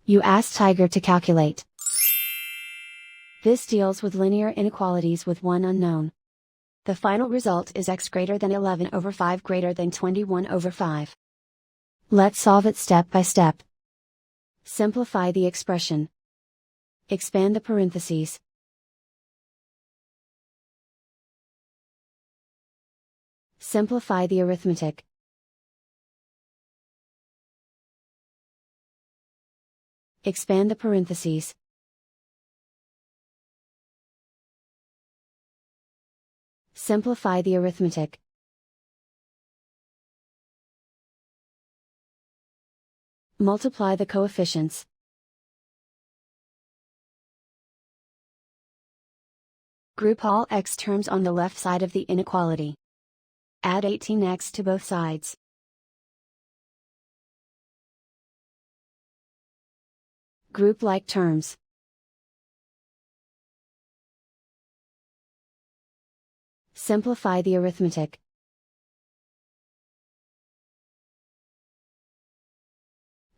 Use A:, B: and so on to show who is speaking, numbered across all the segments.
A: You ask Tiger to calculate. This deals with linear inequalities with one unknown. The final result is x greater than 11 over 5 greater than 21 over 5. Let's solve it step by step. Simplify the expression. Expand the parentheses. Simplify the arithmetic. Expand the parentheses. Simplify the arithmetic. Multiply the coefficients. Group all x terms on the left side of the inequality. Add 18x to both sides. Group like terms. Simplify the arithmetic.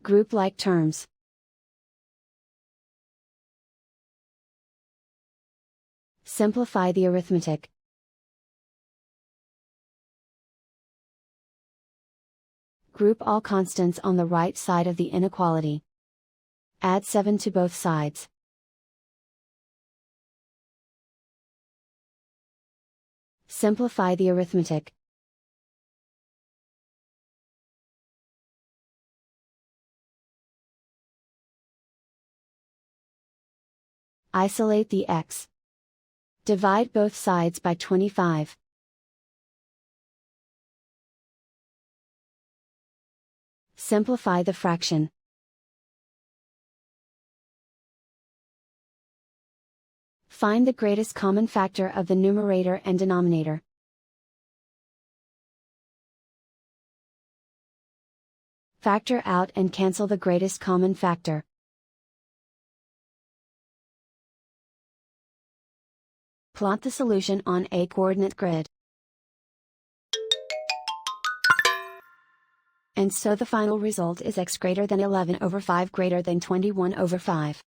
A: Group like terms. Simplify the arithmetic. Group all constants on the right side of the inequality. Add 7 to both sides. Simplify the arithmetic. Isolate the x. Divide both sides by 25. Simplify the fraction. Find the greatest common factor of the numerator and denominator. Factor out and cancel the greatest common factor. Plot the solution on a coordinate grid. And so the final result is x greater than 11 over 5 greater than 21 over 5.